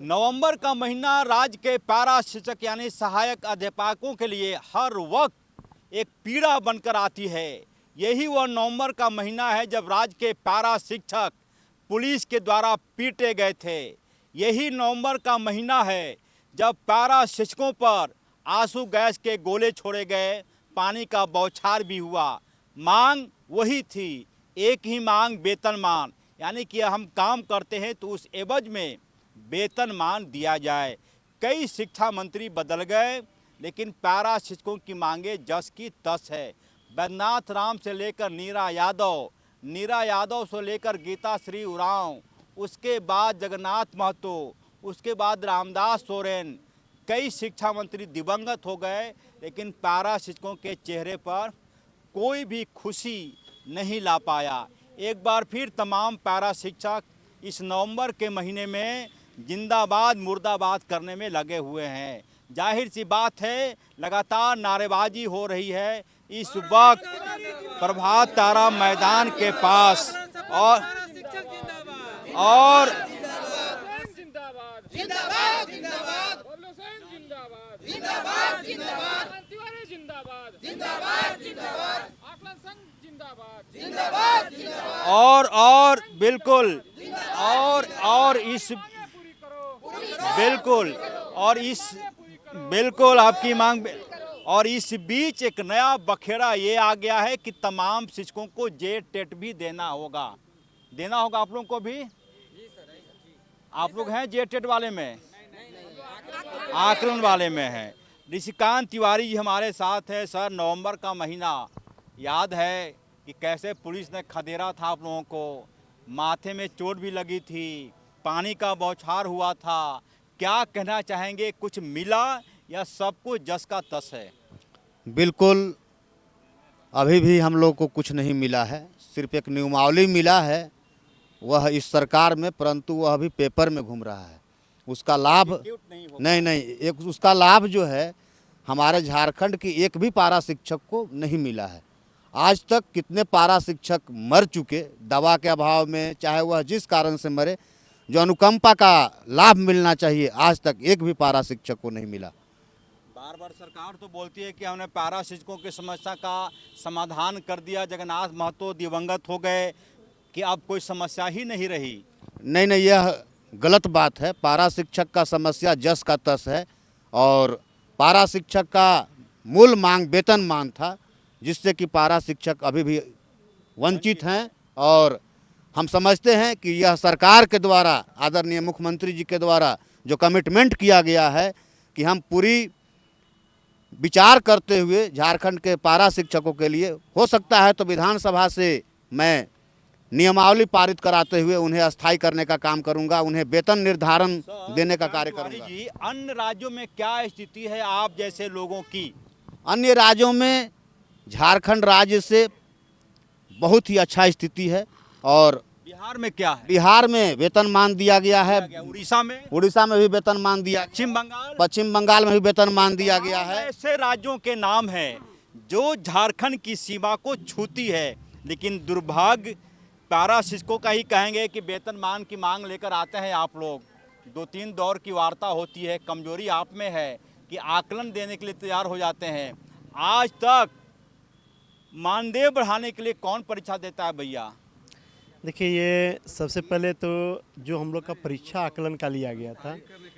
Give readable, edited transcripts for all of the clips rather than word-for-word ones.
नवंबर का महीना राज्य के पैरा शिक्षक यानी सहायक अध्यापकों के लिए हर वक्त एक पीड़ा बनकर आती है। यही वह नवंबर का महीना है जब राज्य के पैरा शिक्षक पुलिस के द्वारा पीटे गए थे। यही नवंबर का महीना है जब पैरा शिक्षकों पर आंसू गैस के गोले छोड़े गए, पानी का बौछार भी हुआ। मांग वही थी, एक ही मांग, वेतनमान, यानी कि हम काम करते हैं तो उस एवज में वेतनमान दिया जाए। कई शिक्षा मंत्री बदल गए लेकिन पैरा शिक्षकों की मांगे जस की तस है। बैद्यनाथ राम से लेकर नीरा यादव से लेकर गीता श्री उरांव, उसके बाद जगन्नाथ महतो, उसके बाद रामदास सोरेन, कई शिक्षा मंत्री दिवंगत हो गए लेकिन पैरा शिक्षकों के चेहरे पर कोई भी खुशी नहीं ला पाया। एक बार फिर तमाम पैरा शिक्षक इस नवंबर के महीने में जिंदाबाद मुर्दाबाद करने में लगे हुए हैं। जाहिर सी बात है, लगातार नारेबाजी हो रही है इस वक्त प्रभात तारा मैदान के पास और बिल्कुल बिल्कुल आपकी मांग। और इस बीच एक नया बखेड़ा ये आ गया है कि तमाम शिक्षकों को जेट टेट भी देना होगा। आप लोगों को भी? आप लोग हैं जेट टेट वाले में? आकलन वाले में है। ऋषिकांत तिवारी जी हमारे साथ है। सर, नवंबर का महीना याद है कि कैसे पुलिस ने खदेड़ा था आप लोगों को, माथे में चोट भी लगी थी, पानी का बौछार हुआ था। क्या कहना चाहेंगे, कुछ मिला या सब कुछ जस का तस है? बिल्कुल, अभी भी हम लोग को कुछ नहीं मिला है। सिर्फ एक नियमावली मिला है, वह इस सरकार में, परंतु वह अभी पेपर में घूम रहा है। उसका लाभ नहीं, उसका लाभ जो है हमारे झारखंड की एक भी पारा शिक्षक को नहीं मिला है। आज तक कितने पारा शिक्षक मर चुके दवा के अभाव में, चाहे वह जिस कारण से मरे, जो अनुकंपा का लाभ मिलना चाहिए आज तक एक भी पारा शिक्षक को नहीं मिला। बार बार सरकार तो बोलती है कि हमने पैरा शिक्षकों की समस्या का समाधान कर दिया, जगन्नाथ महतो दिवंगत हो गए, कि अब कोई समस्या ही नहीं रही। नहीं, यह गलत बात है। पारा शिक्षक का समस्या जस का तस है और पारा शिक्षक का मूल मांग वेतनमान था, जिससे कि पारा शिक्षक अभी भी वंचित हैं। और हम समझते हैं कि यह सरकार के द्वारा, आदरणीय मुख्यमंत्री जी के द्वारा जो कमिटमेंट किया गया है कि हम पूरी विचार करते हुए झारखंड के पारा शिक्षकों के लिए, हो सकता है तो विधानसभा से मैं नियमावली पारित कराते हुए उन्हें अस्थायी करने का काम करूंगा, उन्हें वेतन निर्धारण देने का कार्य करूंगा। जी, अन्य राज्यों में क्या स्थिति है आप जैसे लोगों की? अन्य राज्यों में झारखंड राज्य से बहुत ही अच्छा स्थिति है। और बिहार में क्या है? बिहार में वेतनमान दिया गया है। उड़ीसा में भी वेतनमान दिया। पश्चिम बंगाल में भी वेतनमान दिया गया है। ऐसे राज्यों के नाम हैं जो झारखंड की सीमा को छूती है, लेकिन दुर्भाग्य पैरा शिक्षकों का ही कहेंगे कि वेतनमान की मांग लेकर आते हैं आप लोग। 2-3 दौर की वार्ता होती है, कमजोरी आप में है कि आकलन देने के लिए तैयार हो जाते हैं। आज तक मानदेय बढ़ाने के लिए कौन परीक्षा देता है भैया? देखिए, ये सबसे पहले तो जो हम लोग का परीक्षा आकलन का लिया गया था,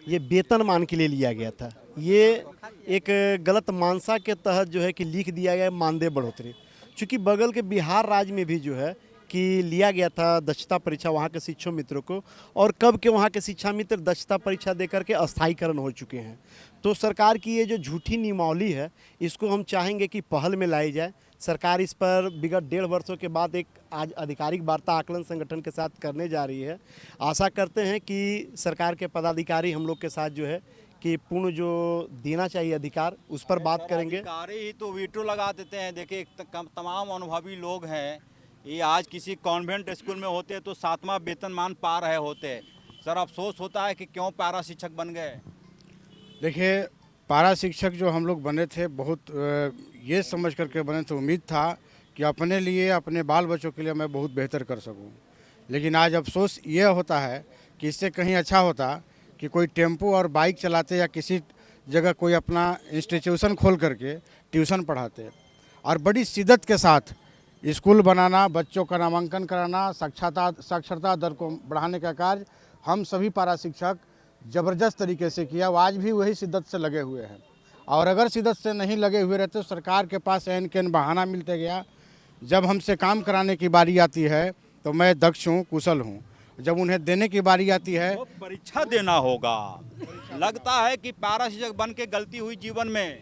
ये वेतनमान के लिए लिया गया था। ये एक गलत मानसा के तहत जो है कि लिख दिया गया मानदेय बढ़ोतरी। चूँकि बगल के बिहार राज्य में भी जो है कि लिया गया था दक्षता परीक्षा वहाँ के शिक्षक मित्रों को, और कब के वहाँ के शिक्षा मित्र दक्षता परीक्षा देकर के अस्थायीकरण हो चुके हैं। तो सरकार की ये जो झूठी नियमावली है, इसको हम चाहेंगे कि पहल में लाई जाए। सरकार इस पर विगत 1.5 वर्षों के बाद एक आज आधिकारिक वार्ता आकलन संगठन के साथ करने जा रही है। आशा करते हैं कि सरकार के पदाधिकारी हम लोग के साथ जो है कि पूर्ण जो देना चाहिए अधिकार, उस पर बात करेंगे। अधिकारी ही तो वीटो लगा देते हैं। देखिए, तमाम अनुभवी लोग हैं, ये आज किसी कॉन्वेंट स्कूल में होते तो 7वां वेतनमान पा रहे होते। सर, अफसोस होता है कि क्यों पैरा शिक्षक बन गए। देखिए, पारा शिक्षक जो हम लोग बने थे, बहुत ये समझ करके बने थे, उम्मीद था कि अपने लिए, अपने बाल बच्चों के लिए मैं बहुत बेहतर कर सकूं। लेकिन आज अफसोस ये होता है कि इससे कहीं अच्छा होता कि कोई टेम्पो और बाइक चलाते या किसी जगह कोई अपना इंस्टीट्यूशन खोल करके ट्यूशन पढ़ाते और बड़ी शिद्दत के साथ स्कूल बनाना, बच्चों का नामांकन कराना, साक्षरता दर को बढ़ाने का कार्य हम सभी पारा शिक्षक ज़बरदस्त तरीके से किया। आज भी वही शिद्दत से लगे हुए हैं और अगर शिद्दत से नहीं लगे हुए रहते तो सरकार के पास एन के एन बहाना मिलते गया। जब हमसे काम कराने की बारी आती है तो मैं दक्ष हूँ, कुशल हूँ, जब उन्हें देने की बारी आती है तो परीक्षा देना होगा। लगता है कि पैरा शिक्षक बन के गलती हुई जीवन में।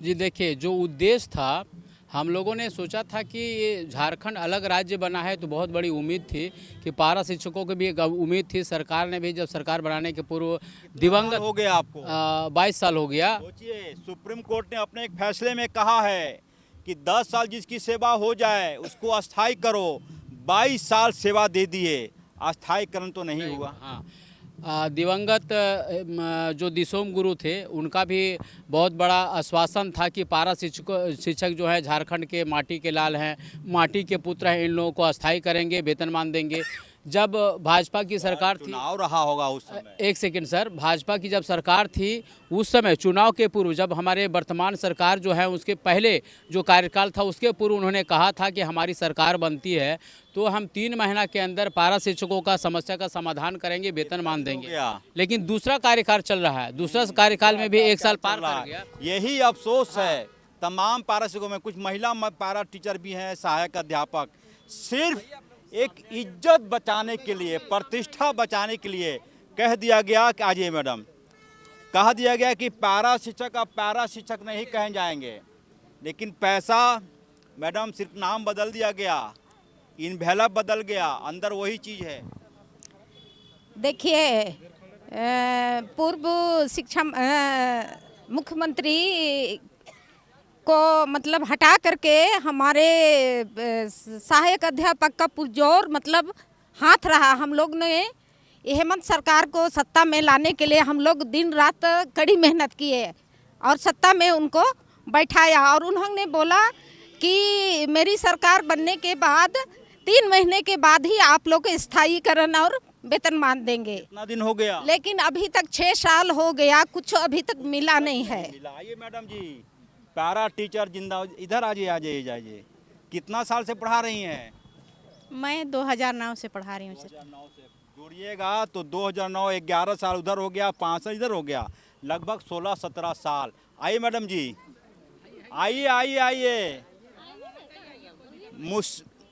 जी देखिए, जो उद्देश्य था, हम लोगों ने सोचा था कि ये झारखंड अलग राज्य बना है तो बहुत बड़ी उम्मीद थी कि पारा शिक्षकों की भी एक उम्मीद थी। सरकार ने भी जब सरकार बनाने के पूर्व दिवंगत हो गया आपको 22 साल हो गया। सोचिए, सुप्रीम कोर्ट ने अपने एक फैसले में कहा है कि 10 साल जिसकी सेवा हो जाए उसको अस्थाई करो। 22 साल सेवा दे दिए, अस्थायीकरण तो नहीं हुआ। हाँ, दिवंगत जो दिसोम गुरु थे उनका भी बहुत बड़ा आश्वासन था कि पारा शिक्षक जो है झारखंड के माटी के लाल हैं, माटी के पुत्र हैं, इन लोगों को अस्थायी करेंगे, वेतनमान देंगे। जब भाजपा की सरकार थी, चुनाव रहा होगा उस समय। एक सेकंड सर, भाजपा की जब सरकार थी उस समय चुनाव के पूर्व, जब हमारे वर्तमान सरकार जो है उसके पहले जो कार्यकाल था उसके पूर्व उन्होंने कहा था कि हमारी सरकार बनती है तो हम 3 महीना के अंदर पारा शिक्षकों का समस्या का समाधान करेंगे, वेतनमान देंगे। लेकिन दूसरा कार्यकाल चल रहा है, दूसरा कार्यकाल में भी 1 साल पार कर गया। यही अफसोस है तमाम पारा शिक्षकों में। कुछ महिला पारा टीचर भी हैं, सहायक अध्यापक। सिर्फ एक इज्जत बचाने के लिए, प्रतिष्ठा बचाने के लिए कह दिया गया कि आइए मैडम, कह दिया गया कि पैरा शिक्षक अब पैरा शिक्षक नहीं कहे जाएंगे। लेकिन पैसा मैडम सिर्फ नाम बदल दिया गया, इनवेलप बदल गया, अंदर वही चीज़ है। देखिए, पूर्व शिक्षा मुख्यमंत्री को मतलब हटा करके हमारे सहायक अध्यापक का पुरजोर मतलब हाथ रहा। हम लोग ने हेमंत सरकार को सत्ता में लाने के लिए हम लोग दिन रात कड़ी मेहनत किए और सत्ता में उनको बैठाया और उन्होंने बोला कि मेरी सरकार बनने के बाद 3 महीने के बाद ही आप लोग को स्थायीकरण और वेतनमान देंगे। कितना दिन हो गया? लेकिन अभी तक 6 साल हो गया, कुछ अभी तक मिला नहीं है। आइए मैडम जी, पैरा टीचर जिंदा, इधर आ जाइए। कितना साल से पढ़ा रही हैं? मैं 2009 से पढ़ा रही हूँ सर। 2009 से जोड़िएगा तो 2009 11 साल उधर हो गया, 5 साल इधर हो गया, लगभग 16-17 साल। आइए मैडम जी, आइए।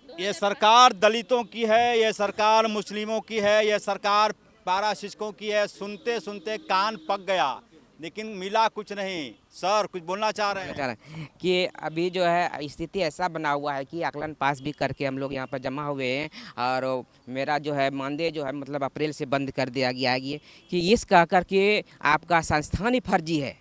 ये सरकार दलितों की है, ये सरकार मुस्लिमों की है, ये सरकार पैरा शिक्षकों की है। सुनते सुनते कान पक गया, लेकिन मिला कुछ नहीं। सर कुछ बोलना चाह रहे हैं? कि अभी जो है स्थिति ऐसा बना हुआ है कि आकलन पास भी करके हम लोग यहाँ पर जमा हुए हैं और मेरा जो है मानदेय जो है मतलब अप्रैल से बंद कर दिया गया है कि इस कह कर के आपका संस्थान ही फर्जी है।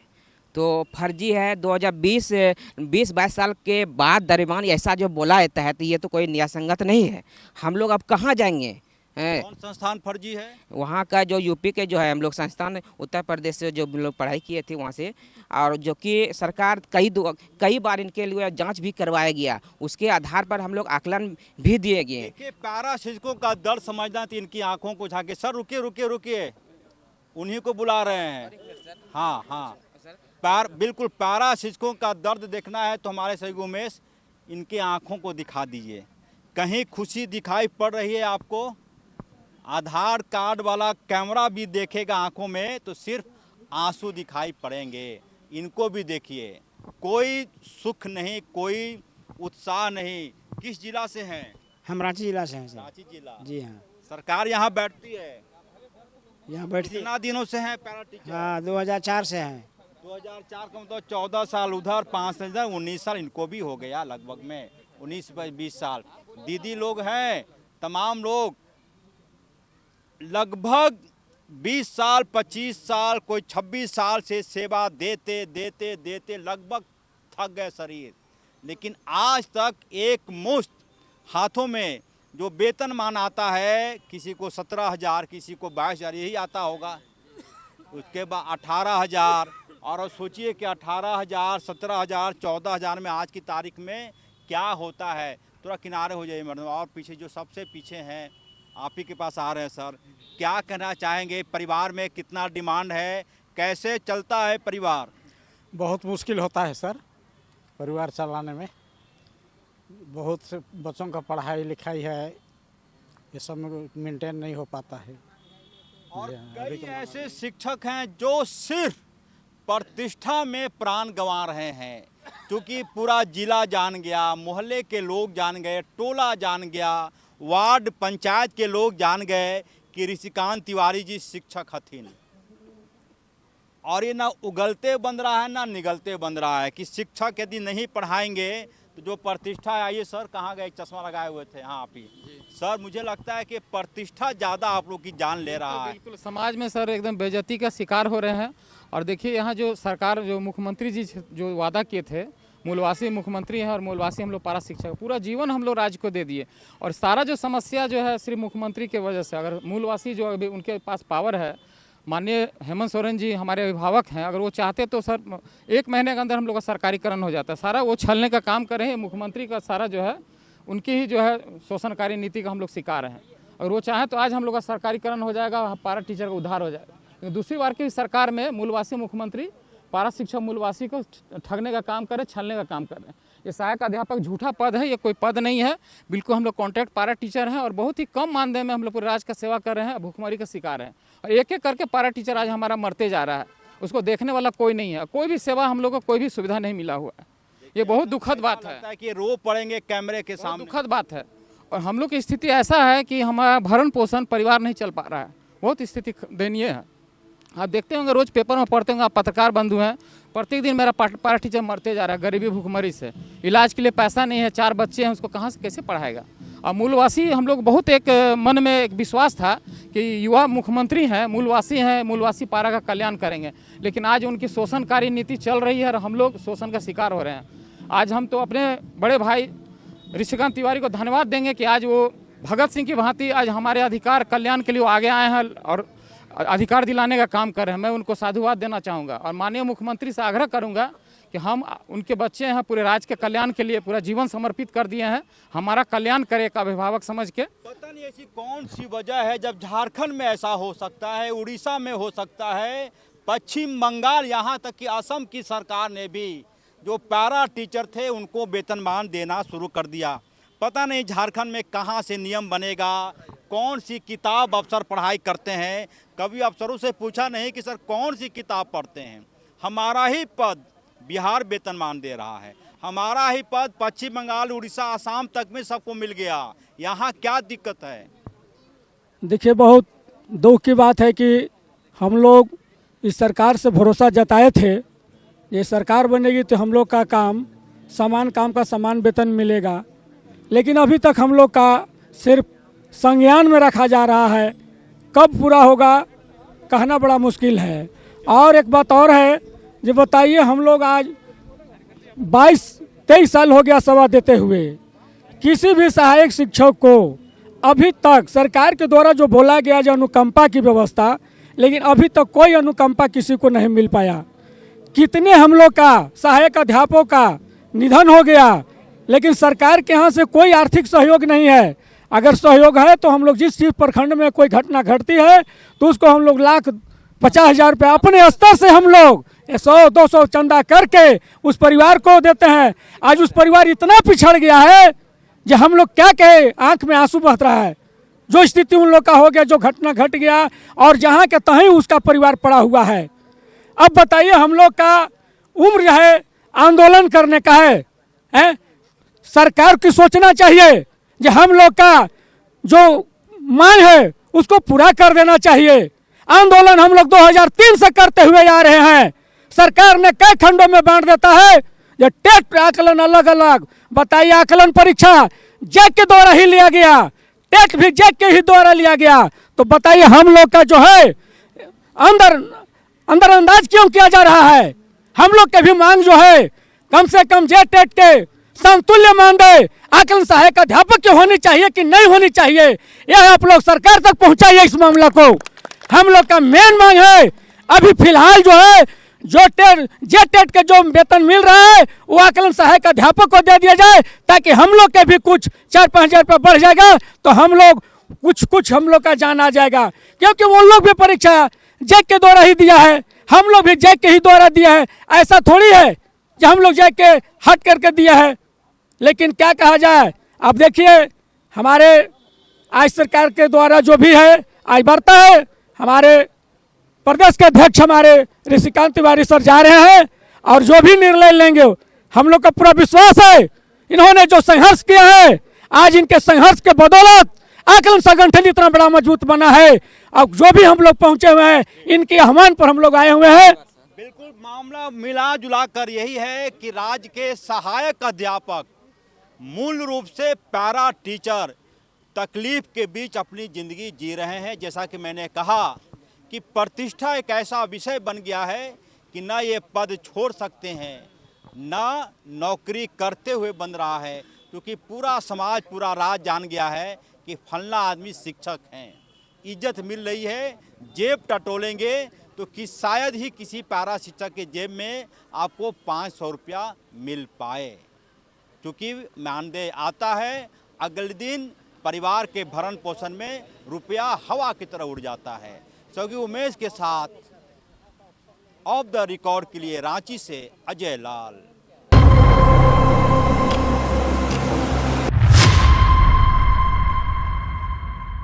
तो फर्जी है 2020-22 साल के बाद दरमियान ऐसा जो बोला जाता है तो ये तो कोई न्यायसंगत नहीं है। हम लोग अब कहाँ जाएंगे? कौन संस्थान फर्जी है? वहाँ का जो यूपी के जो है हम लोग संस्थान, उत्तर प्रदेश से जो लोग पढ़ाई किए थे वहाँ से, और जो कि सरकार कई बार इनके लिए जांच भी करवाया गया, उसके आधार पर हम लोग आकलन भी दिए गए। देखिए, पैरा शिक्षकों का दर्द समझना तो इनकी आंखों को झाके। सर रुकिए, उन्हीं को बुला रहे हैं। हाँ, बिल्कुल पैरा शिक्षकों का दर्द देखना है तो हमारे सहयोगी उमेश इनके आंखों को दिखा दीजिए। कहीं खुशी दिखाई पड़ रही है आपको? आधार कार्ड वाला कैमरा भी देखेगा आंखों में तो सिर्फ आंसू दिखाई पड़ेंगे। इनको भी देखिए, कोई सुख नहीं, कोई उत्साह नहीं। किस जिला से हैं? हम रांची जिला से हैं सर। रांची जिला? जी हाँ। सरकार यहाँ बैठती है? यहाँ बैठती। कितना दिनों से हैं पैरा टीचर? हाँ, 2004 से हैं। 2004 का मतलब 14 साल उधर, 5 साल इधर, 19 साल इनको भी हो गया लगभग में, 19-20 साल। दीदी लोग हैं, तमाम लोग लगभग 20 साल, 25 साल, कोई 26 साल से सेवा देते लगभग थक गए शरीर। लेकिन आज तक एक मुश्त हाथों में जो वेतनमान आता है, किसी को 17,000, किसी को 22,000 यही आता होगा, उसके बाद 18,000। और सोचिए कि 18,000, 17,000, 14,000 में आज की तारीख में क्या होता है। थोड़ा किनारे हो जाइए मैडम, और पीछे जो सबसे पीछे हैं आप ही के पास आ रहे हैं सर, क्या कहना चाहेंगे? परिवार में कितना डिमांड है, कैसे चलता है परिवार? बहुत मुश्किल होता है सर परिवार चलाने में। बहुत से बच्चों का पढ़ाई लिखाई है, ये सब में मेंटेन नहीं हो पाता है। और अभी कई तो ऐसे शिक्षक हैं जो सिर्फ प्रतिष्ठा में प्राण गंवा रहे हैं, क्योंकि पूरा जिला जान गया, मोहल्ले के लोग जान गए, टोला जान गया, वार्ड पंचायत के लोग जान गए कि ऋषिकांत तिवारी जी शिक्षक हथिन। और ये ना उगलते बन रहा है ना निगलते बन रहा है कि शिक्षक यदि नहीं पढ़ाएंगे तो जो प्रतिष्ठा है। आइए सर, कहाँ गए? चश्मा लगाए हुए थे। हाँ, आप ही सर, मुझे लगता है कि प्रतिष्ठा ज़्यादा आप लोग की जान ले रहा है। बिल्कुल समाज में सर एकदम बेइज्जती का शिकार हो रहे हैं। और देखिए यहाँ जो सरकार, जो मुख्यमंत्री जी जो वादा किए थे, मूलवासी मुख्यमंत्री हैं और मूलवासी हम लोग पारा शिक्षक, पूरा जीवन हम लोग राज्य को दे दिए। और सारा जो समस्या जो है सिर्फ मुख्यमंत्री के वजह से, अगर मूलवासी जो अभी उनके पास पावर है, माननीय हेमंत सोरेन जी हमारे अभिभावक हैं, अगर वो चाहते तो सर 1 महीने के अंदर हम लोग का सरकारीकरण हो जाता है। सारा वो छलने का काम कर रहे हैं मुख्यमंत्री का, सारा जो है उनकी ही जो है शोषणकारी नीति का हम लोग शिकार हैं। और वो चाहें तो आज हम लोग का सरकारीकरण हो जाएगा, पारा टीचर का उद्धार हो जाएगा। लेकिन दूसरी बार की सरकार में मूलवासी मुख्यमंत्री पारा शिक्षक मूलवासी को ठगने का काम कर रहे, छलने का काम कर रहे हैं। ये सहायक अध्यापक झूठा पद है, ये कोई पद नहीं है। बिल्कुल हम लोग कॉन्ट्रैक्ट पारा टीचर हैं और बहुत ही कम मानदेय में हम लोग पूरे राज्य का सेवा कर रहे हैं, भूखमरी का शिकार हैं। और एक एक करके पारा टीचर आज हमारा मरते जा रहा है, उसको देखने वाला कोई नहीं है। कोई भी सेवा हम लोग को कोई भी सुविधा नहीं मिला हुआ है। ये बहुत दुखद बात है कि रो पड़ेंगे कैमरे के सामने, दुखद बात है। और हम लोग की स्थिति ऐसा है कि हमारा भरण पोषण परिवार नहीं चल पा रहा है, बहुत स्थिति दयनीय है। आप देखते होंगे, रोज पेपर में पढ़ते होंगे, आप पत्रकार बंधु हैं, प्रत्येक दिन मेरा पारा टीचर मरते जा रहा है गरीबी भूखमरी से। इलाज के लिए पैसा नहीं है, 4 बच्चे हैं, उसको कहाँ से कैसे पढ़ाएगा? और मूलवासी हम लोग बहुत एक मन में एक विश्वास था कि युवा मुख्यमंत्री हैं, मूलवासी हैं, मूलवासी पारा का कल्याण करेंगे। लेकिन आज उनकी शोषणकारी नीति चल रही है और हम लोग शोषण का शिकार हो रहे हैं। आज हम तो अपने बड़े भाई ऋषिकांत तिवारी को धन्यवाद देंगे कि आज वो भगत सिंह की भांति आज हमारे अधिकार कल्याण के लिए आगे आए हैं और अधिकार दिलाने का काम कर रहे हैं। मैं उनको साधुवाद देना चाहूँगा और माननीय मुख्यमंत्री से आग्रह करूँगा कि हम उनके बच्चे हैं, पूरे राज्य के कल्याण के लिए पूरा जीवन समर्पित कर दिए हैं, हमारा कल्याण करे एक अभिभावक समझ के। पता नहीं ऐसी कौन सी वजह है जब झारखंड में ऐसा हो सकता है, उड़ीसा में हो सकता है, पश्चिम बंगाल, यहाँ तक कि असम की सरकार ने भी जो पैरा टीचर थे उनको वेतनमान देना शुरू कर दिया। पता नहीं झारखंड में कहाँ से नियम बनेगा, कौन सी किताब अफसर पढ़ाई करते हैं। कभी अफसरों से पूछा नहीं कि सर कौन सी किताब पढ़ते हैं? हमारा ही पद बिहार वेतनमान दे रहा है, हमारा ही पद पश्चिम बंगाल, उड़ीसा, असम तक में सबको मिल गया। यहाँ क्या दिक्कत है? देखिए, बहुत दुख की बात है कि हम लोग इस सरकार से भरोसा जताए थे, ये सरकार बनेगी तो हम लोग का काम, समान काम का समान वेतन मिलेगा। लेकिन अभी तक हम लोग का सिर्फ संज्ञान में रखा जा रहा है, कब पूरा होगा कहना बड़ा मुश्किल है। और एक बात और है, जो बताइए, हम लोग आज 22-23 साल हो गया सेवा देते हुए, किसी भी सहायक शिक्षक को अभी तक सरकार के द्वारा जो बोला गया जो अनुकंपा की व्यवस्था, लेकिन अभी तक कोई अनुकंपा किसी को नहीं मिल पाया। कितने हम लोग का सहायक अध्यापकों का निधन हो गया, लेकिन सरकार के यहाँ से कोई आर्थिक सहयोग नहीं है। अगर सहयोग है तो हम लोग जिस चीज़ प्रखंड में कोई घटना घटती है तो उसको हम लोग 1,50,000 रुपये अपने स्तर से हम लोग 100-200 चंदा करके उस परिवार को देते हैं। आज उस परिवार इतना पिछड़ गया है जो हम लोग क्या कहे, आंख में आंसू बह रहा है। जो स्थिति उन लोग का हो गया, जो घटना घट गया, और जहाँ के तहीं उसका परिवार पड़ा हुआ है। अब बताइए, हम लोग का उम्र है आंदोलन करने का है? सरकार की सोचना चाहिए कि हम लोग का जो मांग है उसको पूरा कर देना चाहिए। आंदोलन हम लोग 2003 से करते हुए आ रहे हैं। सरकार ने कई खंडों में बांट देता है, जो टेट आकलन अलग अलग। बताइए, आकलन परीक्षा जैक के द्वारा ही लिया गया, टेट भी जैक के ही द्वारा लिया गया, तो बताइए हम लोग का जो है अंदर अंदाज क्यों किया जा रहा है? हम लोग के भी मांग जो है कम से कम जे टेट के समतुल्य मानदेय आकलन सहायक अध्यापक की होनी चाहिए कि नहीं होनी चाहिए, यह आप लोग सरकार तक पहुंचाइए इस मामला को। हम लोग का मेन मांग है, अभी फिलहाल जो है जो जे टेट के जो वेतन मिल रहा है वो आकलन सहायक अध्यापक को दे दिया जाए, ताकि हम लोग के भी कुछ 4-5 हज़ार रुपये बढ़ जाएगा तो हम लोग कुछ कुछ हम लोग का जान आ जाएगा, क्योंकि वो लोग भी परीक्षा जैक के द्वारा ही दिया है, हम लोग भी जैक के ही द्वारा दिया है। ऐसा थोड़ी है कि हम लोग जैक के हट करके दिया है। लेकिन क्या कहा जाए, अब देखिए हमारे आज सरकार के द्वारा जो भी है आज बढ़ता है। हमारे प्रदेश के अध्यक्ष हमारे ऋषिकांत तिवारी सर जा रहे हैं और जो भी निर्णय लेंगे हम लोग का पूरा विश्वास है। इन्होंने जो संघर्ष किया है, आज इनके संघर्ष के बदौलत आकलन संगठन इतना बड़ा मजबूत बना है। अब जो भी हम लोग पहुंचे हुए हैं, इनके आह्वान पर हम लोग आए हुए हैं। बिल्कुल मामला मिला जुला कर यही है कि राज्य के सहायक अध्यापक, मूल रूप से पैरा टीचर, तकलीफ के बीच अपनी ज़िंदगी जी रहे हैं। जैसा कि मैंने कहा कि प्रतिष्ठा एक ऐसा विषय बन गया है कि ना ये पद छोड़ सकते हैं, ना नौकरी करते हुए बन रहा है, क्योंकि पूरा समाज, पूरा राज्य जान गया है कि फलना आदमी शिक्षक हैं। इज्जत मिल रही है, जेब टटोलेंगे तो कि शायद ही किसी पैरा शिक्षक के जेब में आपको 500 रुपया मिल पाए, क्योंकि मानदेय आता है, अगले दिन परिवार के भरण पोषण में रुपया हवा की तरह उड़ जाता है। सहयोगी उमेश के साथ ऑफ द रिकॉर्ड के लिए रांची से अजय लाल।